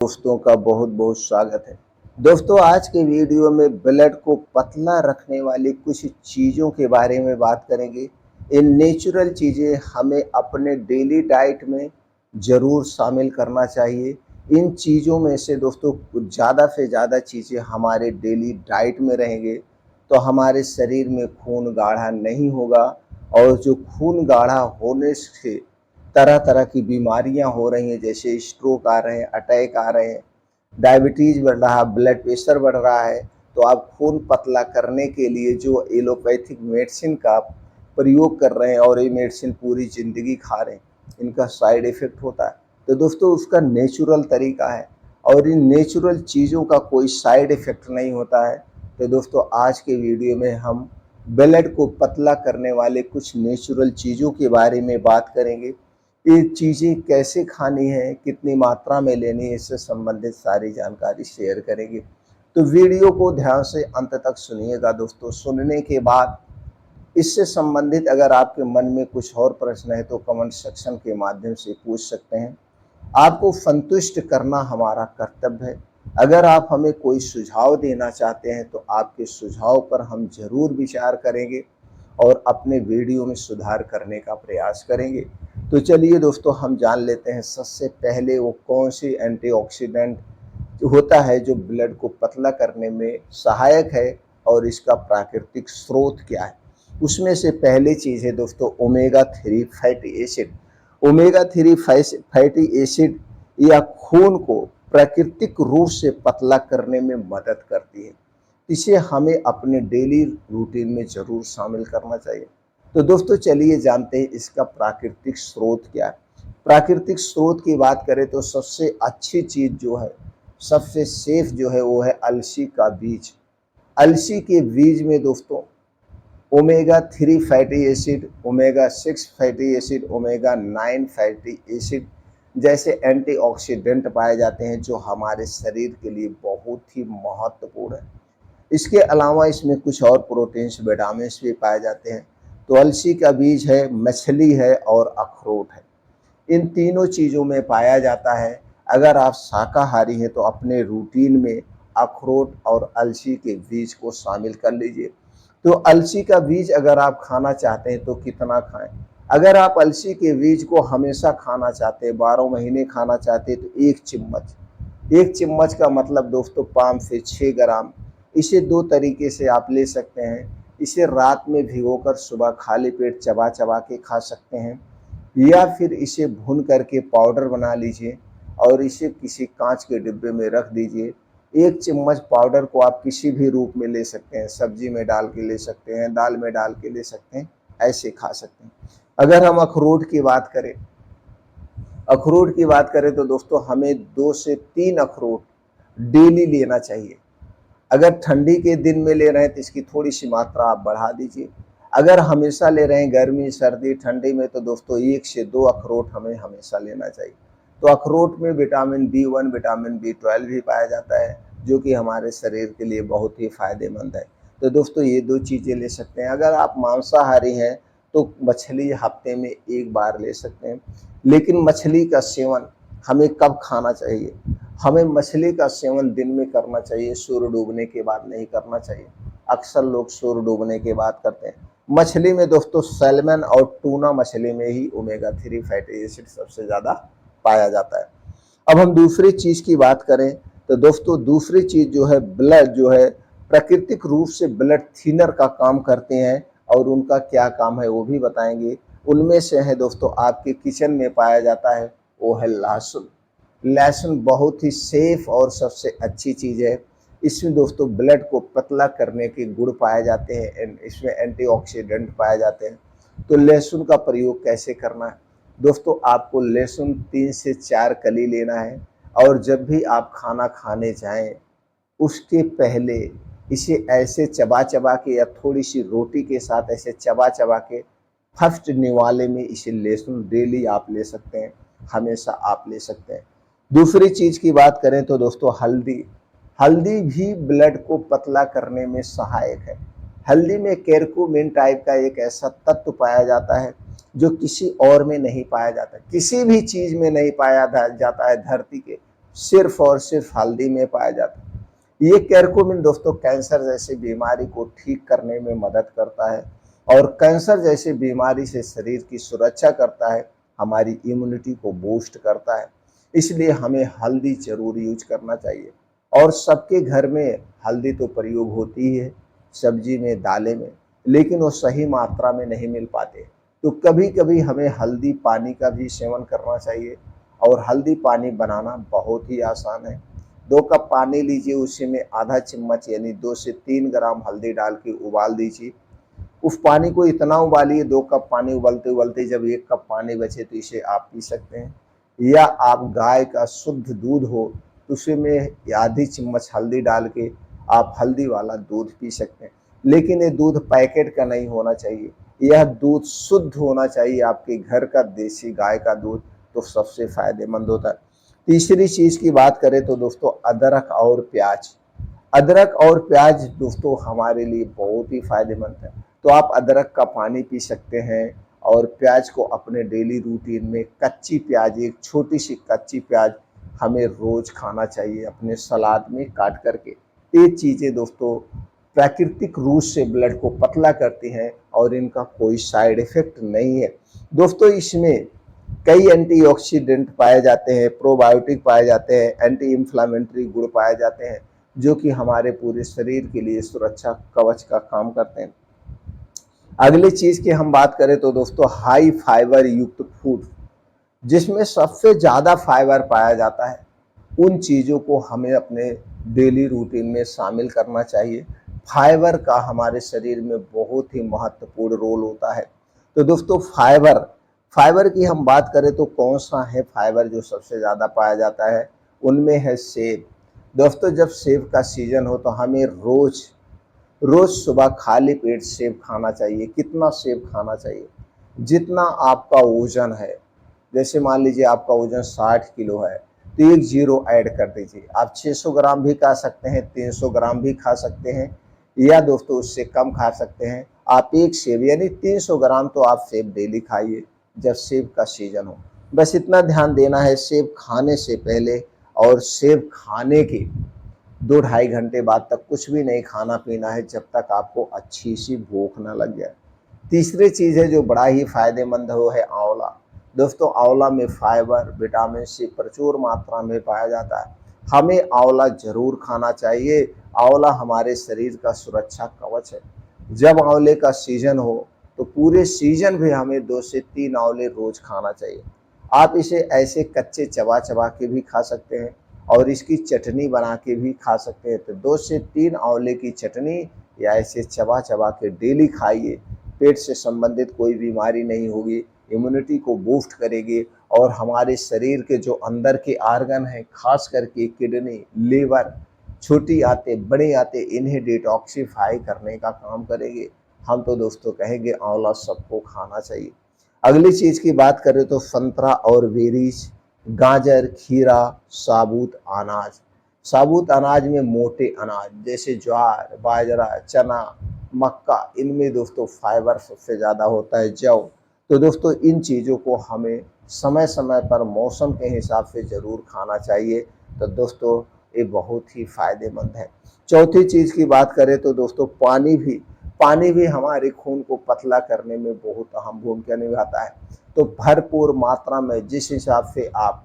दोस्तों का बहुत बहुत स्वागत है। दोस्तों, आज के वीडियो में ब्लड को पतला रखने वाली कुछ चीज़ों के बारे में बात करेंगे। ये नेचुरल चीज़ें हमें अपने डेली डाइट में ज़रूर शामिल करना चाहिए। इन चीज़ों में से दोस्तों कुछ ज़्यादा से ज़्यादा चीज़ें हमारे डेली डाइट में रहेंगे तो हमारे शरीर में खून गाढ़ा नहीं होगा, और जो खून गाढ़ा होने से तरह तरह की बीमारियां हो रही हैं, जैसे स्ट्रोक आ रहे हैं, अटैक आ रहे हैं, डायबिटीज़ बढ़ रहा है, ब्लड प्रेशर बढ़ रहा है। तो आप खून पतला करने के लिए जो एलोपैथिक मेडिसिन का प्रयोग कर रहे हैं और ये मेडिसिन पूरी ज़िंदगी खा रहे हैं, इनका साइड इफ़ेक्ट होता है। तो दोस्तों, उसका नेचुरल तरीका है और इन नेचुरल चीज़ों का कोई साइड इफ़ेक्ट नहीं होता है। तो दोस्तों, आज के वीडियो में हम ब्लड को पतला करने वाले कुछ नेचुरल चीज़ों के बारे में बात करेंगे। ये चीज़ें कैसे खानी है, कितनी मात्रा में लेनी है, इससे संबंधित सारी जानकारी शेयर करेंगे। तो वीडियो को ध्यान से अंत तक सुनिएगा दोस्तों। सुनने के बाद इससे संबंधित अगर आपके मन में कुछ और प्रश्न है तो कमेंट सेक्शन के माध्यम से पूछ सकते हैं। आपको संतुष्ट करना हमारा कर्तव्य है। अगर आप हमें कोई सुझाव देना चाहते हैं तो आपके सुझाव पर हम ज़रूर विचार करेंगे और अपने वीडियो में सुधार करने का प्रयास करेंगे। तो चलिए दोस्तों, हम जान लेते हैं सबसे पहले वो कौन सी एंटीऑक्सीडेंट होता है जो ब्लड को पतला करने में सहायक है और इसका प्राकृतिक स्रोत क्या है। उसमें से पहली चीज़ है दोस्तों omega 3 fatty acid. Omega 3 fatty acid या खून को प्राकृतिक रूप से पतला करने में मदद करती है। इसे हमें अपने डेली रूटीन में ज़रूर शामिल करना चाहिए। तो दोस्तों, चलिए जानते हैं इसका प्राकृतिक स्रोत क्या है। प्राकृतिक स्रोत की बात करें तो सबसे अच्छी चीज़ जो है, सबसे सेफ जो है वो है अलसी का बीज। अलसी के बीज में दोस्तों omega 3 fatty acid, omega 6 fatty acid, omega 9 fatty acid जैसे एंटीऑक्सीडेंट पाए जाते हैं जो हमारे शरीर के लिए बहुत ही महत्वपूर्ण है। इसके अलावा इसमें कुछ और प्रोटीन्स, विटामिन्स भी पाए जाते हैं। तो अलसी का बीज है, मछली है और अखरोट है। इन तीनों चीज़ों में पाया जाता है। अगर आप शाकाहारी हैं तो अपने रूटीन में अखरोट और अलसी के बीज को शामिल कर लीजिए। तो अलसी का बीज अगर आप खाना चाहते हैं तो कितना खाएं। अगर आप अलसी के बीज को हमेशा खाना चाहते हैं, 12 महीने खाना चाहते हैं, तो 1 चिम्मच, 1 चिम्मच का मतलब दोस्तों 5 से 6 ग्राम। इसे दो तरीके से आप ले सकते हैं। इसे रात में भिगोकर सुबह खाली पेट चबा चबा के खा सकते हैं, या फिर इसे भून करके पाउडर बना लीजिए और इसे किसी कांच के डिब्बे में रख दीजिए। 1 चिम्मच पाउडर को आप किसी भी रूप में ले सकते हैं, सब्जी में डाल के ले सकते हैं, दाल में डाल के ले सकते हैं, ऐसे खा सकते हैं। अगर हम अखरोट की बात करें तो दोस्तों हमें 2 से 3 अखरोट डेली लेना चाहिए। अगर ठंडी के दिन में ले रहे हैं तो इसकी थोड़ी सी मात्रा आप बढ़ा दीजिए। अगर हमेशा ले रहे हैं गर्मी, सर्दी, ठंडी में, तो दोस्तों 1 से 2 अखरोट हमें हमेशा लेना चाहिए। तो अखरोट में विटामिन B1, विटामिन B12 भी पाया जाता है जो कि हमारे शरीर के लिए बहुत ही फ़ायदेमंद है। तो दोस्तों, ये 2 चीज़ें ले सकते हैं। अगर आप मांसाहारी हैं तो मछली हफ्ते में 1 बार ले सकते हैं। लेकिन मछली का सेवन हमें कब खाना चाहिए? हमें मछली का सेवन दिन में करना चाहिए, सूर्य डूबने के बाद नहीं करना चाहिए। अक्सर लोग सूर्य डूबने के बाद करते हैं। मछली में दोस्तों सैल्मन और टूना मछली में ही ओमेगा 3 फैटी एसिड सबसे ज़्यादा पाया जाता है। अब हम दूसरी चीज़ की बात करें तो दोस्तों दूसरी चीज़ जो है, ब्लड जो है, प्राकृतिक रूप से ब्लड थिनर का काम करते हैं और उनका क्या काम है वो भी बताएंगे। उनमें से है दोस्तों, आपके किचन में पाया जाता है, वो है लहसुन। लहसुन बहुत ही सेफ और सबसे अच्छी चीज़ है। इसमें दोस्तों ब्लड को पतला करने के गुण पाए जाते हैं, इसमें एंटीऑक्सीडेंट पाए जाते हैं। तो लहसुन का प्रयोग कैसे करना है दोस्तों? आपको लहसुन 3 से 4 कली लेना है और जब भी आप खाना खाने जाएं उसके पहले इसे ऐसे चबा चबा के या थोड़ी सी रोटी के साथ ऐसे चबा चबा के फर्स्ट निवाले में इसे लहसुन डेली आप ले सकते हैं, हमेशा आप ले सकते हैं। दूसरी चीज़ की बात करें तो दोस्तों हल्दी। हल्दी भी ब्लड को पतला करने में सहायक है। हल्दी में केरकुमिन टाइप का एक ऐसा तत्व पाया जाता है जो किसी और में नहीं पाया जाता, किसी भी चीज़ में नहीं पाया जाता है धरती के, सिर्फ और सिर्फ हल्दी में पाया जाता है। ये करक्यूमिन दोस्तों कैंसर जैसी बीमारी को ठीक करने में मदद करता है और कैंसर जैसी बीमारी से शरीर की सुरक्षा करता है, हमारी इम्यूनिटी को बूस्ट करता है। इसलिए हमें हल्दी जरूर यूज करना चाहिए और सबके घर में हल्दी तो प्रयोग होती ही है, सब्जी में, दालें में, लेकिन वो सही मात्रा में नहीं मिल पाते। तो कभी कभी हमें हल्दी पानी का भी सेवन करना चाहिए और हल्दी पानी बनाना बहुत ही आसान है। 2 कप पानी लीजिए, उसी में आधा चम्मच यानी 2 से 3 ग्राम हल्दी डाल के उबाल दीजिए। उस पानी को इतना उबालिए, 2 कप पानी उबलते उबलते जब 1 कप पानी बचे तो इसे आप पी सकते हैं। या आप गाय का शुद्ध दूध हो तो उसी में आधी चम्मच हल्दी डाल के आप हल्दी वाला दूध पी सकते हैं। लेकिन ये दूध पैकेट का नहीं होना चाहिए, यह दूध शुद्ध होना चाहिए, आपके घर का देसी गाय का दूध, तो सबसे फायदेमंद होता है। तीसरी चीज की बात करें तो दोस्तों अदरक और प्याज। अदरक और प्याज दोस्तों हमारे लिए बहुत ही फायदेमंद है। तो आप अदरक का पानी पी सकते हैं और प्याज को अपने डेली रूटीन में, कच्ची प्याज, एक छोटी सी कच्ची प्याज हमें रोज खाना चाहिए अपने सलाद में काट करके। ये चीज़ें दोस्तों प्राकृतिक रूप से ब्लड को पतला करती हैं और इनका कोई साइड इफेक्ट नहीं है। दोस्तों इसमें कई एंटीऑक्सीडेंट पाए जाते हैं, प्रोबायोटिक पाए जाते हैं, एंटी इंफ्लामेटरी गुण पाए जाते हैं, जो कि हमारे पूरे शरीर के लिए सुरक्षा कवच का काम करते हैं। अगली चीज की हम बात करें तो दोस्तों हाई फाइबर युक्त फूड, जिसमें सबसे ज्यादा फाइबर पाया जाता है, उन चीजों को हमें अपने डेली रूटीन में शामिल करना चाहिए। फाइबर का हमारे शरीर में बहुत ही महत्वपूर्ण रोल होता है। तो दोस्तों फाइबर फाइबर की हम बात करें तो कौन सा है फाइबर जो सबसे ज़्यादा पाया जाता है, उनमें है सेब। दोस्तों जब सेब का सीजन हो तो हमें रोज रोज सुबह खाली पेट सेब खाना चाहिए। कितना सेब खाना चाहिए? जितना आपका वजन है। जैसे मान लीजिए आपका वजन 60 किलो है तो एक जीरो ऐड कर दीजिए। आप 600 ग्राम भी खा सकते हैं, 300 ग्राम भी खा सकते हैं, या दोस्तों उससे कम खा सकते हैं। आप एक सेब यानी 300 ग्राम तो आप सेब डेली खाइए जब सेब का सीजन हो। बस इतना ध्यान देना है, सेब खाने से पहले और सेब खाने के 2 ढाई घंटे बाद तक कुछ भी नहीं खाना पीना है जब तक आपको अच्छी सी भूख ना लग जाए। तीसरी चीज़ है जो बड़ा ही फायदेमंद हो है आंवला। दोस्तों आंवला में फाइबर, विटामिन सी प्रचुर मात्रा में पाया जाता है। हमें आंवला जरूर खाना चाहिए। आंवला हमारे शरीर का सुरक्षा कवच है। जब आंवले का सीजन हो तो पूरे सीजन भी हमें 2 से 3 आंवले रोज खाना चाहिए। आप इसे ऐसे कच्चे चबा चबा के भी खा सकते हैं और इसकी चटनी बना के भी खा सकते हैं। तो 2 से 3 आंवले की चटनी या ऐसे चबा चबा के डेली खाइए। पेट से संबंधित कोई बीमारी नहीं होगी, इम्यूनिटी को बूस्ट करेगी और हमारे शरीर के जो अंदर के आर्गन हैं, खास करके किडनी, लीवर, छोटी आंतें, बड़ी आंतें, इन्हें डिटॉक्सिफाई करने का काम करेंगे। हम तो दोस्तों कहेंगे आंवला सबको खाना चाहिए। अगली चीज की बात करें तो संतरा और बेरीज, गाजर, खीरा, साबुत अनाज। साबुत अनाज में मोटे अनाज जैसे ज्वार, बाजरा, चना, मक्का, इनमें दोस्तों फाइबर सबसे ज़्यादा होता है, जौ। तो दोस्तों इन चीज़ों को हमें समय समय पर मौसम के हिसाब से ज़रूर खाना चाहिए। तो दोस्तों ये बहुत ही फायदेमंद है। चौथी चीज़ की बात करें तो दोस्तों पानी भी हमारे खून को पतला करने में बहुत अहम भूमिका निभाता है। तो भरपूर मात्रा में जिस हिसाब से आप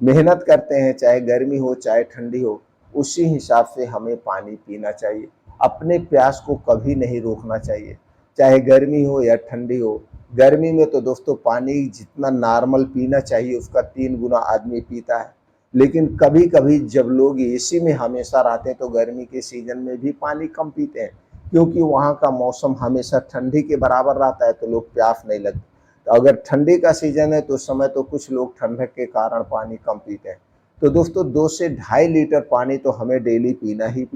मेहनत करते हैं, चाहे गर्मी हो चाहे ठंडी हो, उसी हिसाब से हमें पानी पीना चाहिए। अपने प्यास को कभी नहीं रोकना चाहिए, चाहे गर्मी हो या ठंडी हो। गर्मी में तो दोस्तों पानी जितना नॉर्मल पीना चाहिए उसका 3 गुना आदमी पीता है। लेकिन कभी कभी जब लोग एसी में हमेशा रहते हैं तो गर्मी के सीजन में भी पानी कम पीते हैं, क्योंकि वहाँ का मौसम हमेशा ठंडी के बराबर रहता है तो लोग प्यास नहीं लगती। तो अगर ठंडी का सीजन है तो उस समय तो कुछ लोग ठंडक के कारण पानी कम पीते हैं। तो दोस्तों 2 से ढाई लीटर पानी तो हमें डेली पीना ही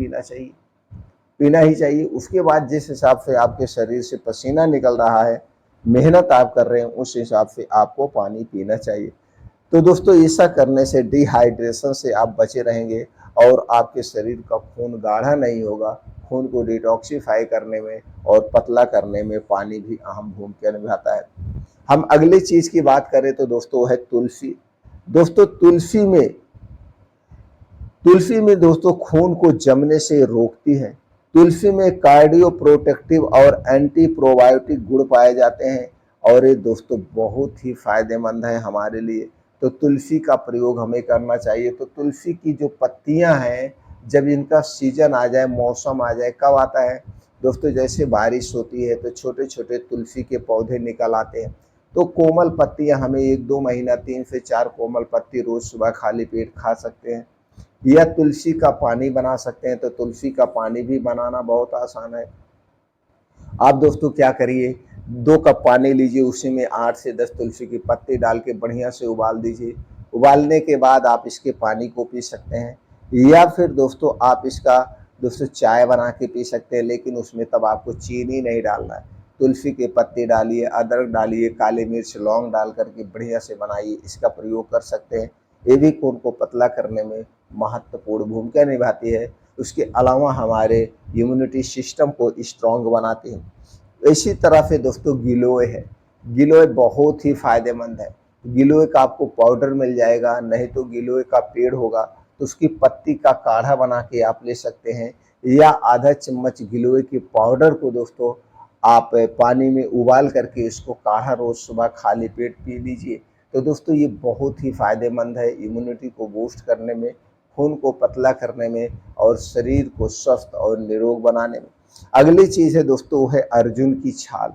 चाहिए। उसके बाद जिस हिसाब से आपके शरीर से पसीना निकल रहा है, मेहनत आप कर रहे हैं, उस हिसाब से आपको पानी पीना चाहिए। तो दोस्तों ऐसा करने से डिहाइड्रेशन से आप बचे रहेंगे और आपके शरीर का खून गाढ़ा नहीं होगा। खून को डिटॉक्सिफाई करने में और पतला करने में पानी भी अहम भूमिका निभाता है। हम अगली चीज की बात करें तो दोस्तों है तुलसी। दोस्तों तुलसी में तुलसी में दोस्तों खून को जमने से रोकती है। तुलसी में कार्डियो प्रोटेक्टिव और एंटी प्रोबायोटिक गुण पाए जाते हैं और ये दोस्तों बहुत ही फायदेमंद है हमारे लिए। तो तुलसी का प्रयोग हमें करना चाहिए। तो तुलसी की जो पत्तियां हैं, जब इनका सीजन आ जाए, मौसम आ जाए, कब आता है दोस्तों, जैसे बारिश होती है तो छोटे छोटे तुलसी के पौधे निकल आते हैं। तो कोमल पत्तियां हमें 1-2 महीना 3 से 4 कोमल पत्ती रोज सुबह खाली पेट खा सकते हैं। या तुलसी का पानी बना सकते हैं। तो तुलसी का पानी भी बनाना बहुत आसान है। आप दोस्तों क्या करिए, 2 कप पानी लीजिए, उसी में 8 से 10 तुलसी की पत्ती डाल के बढ़िया से उबाल दीजिए। उबालने के बाद आप इसके पानी को पी सकते हैं। या फिर दोस्तों आप इसका दोस्तों चाय बना के पी सकते हैं, लेकिन उसमें तब आपको चीनी नहीं डालना है। तुलसी के पत्ते डालिए, अदरक डालिए, काली मिर्च, लौंग डाल करके बढ़िया से बनाइए, इसका प्रयोग कर सकते हैं। ये भी खून को पतला करने में महत्वपूर्ण भूमिका निभाती है। उसके अलावा हमारे इम्यूनिटी सिस्टम को स्ट्रॉन्ग बनाती है। इसी तरह से दोस्तों गिलोय है। गिलोय बहुत ही फायदेमंद है। गिलोय का आपको पाउडर मिल जाएगा, नहीं तो गिलोय का पेड़ होगा तो उसकी पत्ती का काढ़ा बना के आप ले सकते हैं। या आधा चम्मच गिलोय के पाउडर को दोस्तों आप पानी में उबाल करके इसको काढ़ा रोज सुबह खाली पेट पी लीजिए। तो दोस्तों ये बहुत ही फायदेमंद है इम्यूनिटी को बूस्ट करने में, खून को पतला करने में और शरीर को स्वस्थ और निरोग बनाने में। अगली चीज़ है दोस्तों, वो है अर्जुन की छाल।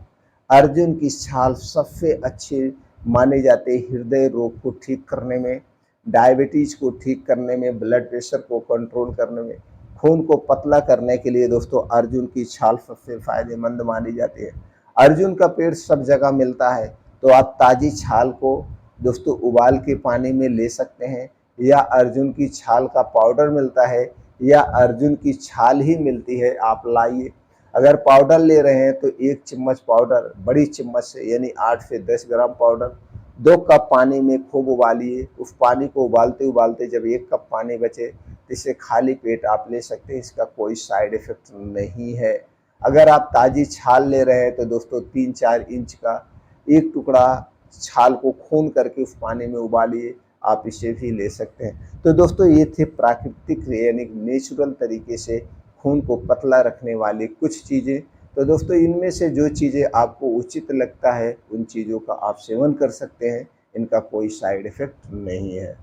अर्जुन की छाल सबसे अच्छे माने जाते हैं हृदय रोग को ठीक करने में, डायबिटीज को ठीक करने में, ब्लड प्रेशर को कंट्रोल करने में, खून को पतला करने के लिए दोस्तों अर्जुन की छाल सबसे फायदेमंद मानी जाती है। अर्जुन का पेड़ सब जगह मिलता है, तो आप ताजी छाल को दोस्तों उबाल के पानी में ले सकते हैं। या अर्जुन की छाल का पाउडर मिलता है, या अर्जुन की छाल ही मिलती है, आप लाइए। अगर पाउडर ले रहे हैं तो 1 चम्मच पाउडर बड़ी चम्मच से, यानी 8 से 10 ग्राम पाउडर 2 कप पानी में खूब उबालिए। उस पानी को उबालते उबालते जब 1 कप पानी बचे तो इसे खाली पेट आप ले सकते हैं, इसका कोई साइड इफेक्ट नहीं है। अगर आप ताजी छाल ले रहे हैं तो दोस्तों 3-4 इंच का एक टुकड़ा छाल को खून करके उस पानी में उबालिए, आप इसे भी ले सकते हैं। तो दोस्तों ये थे प्राकृतिक यानी नेचुरल तरीके से खून को पतला रखने वाली कुछ चीज़ें। तो दोस्तों इनमें से जो चीज़ें आपको उचित लगता है उन चीज़ों का आप सेवन कर सकते हैं, इनका कोई साइड इफ़ेक्ट नहीं है।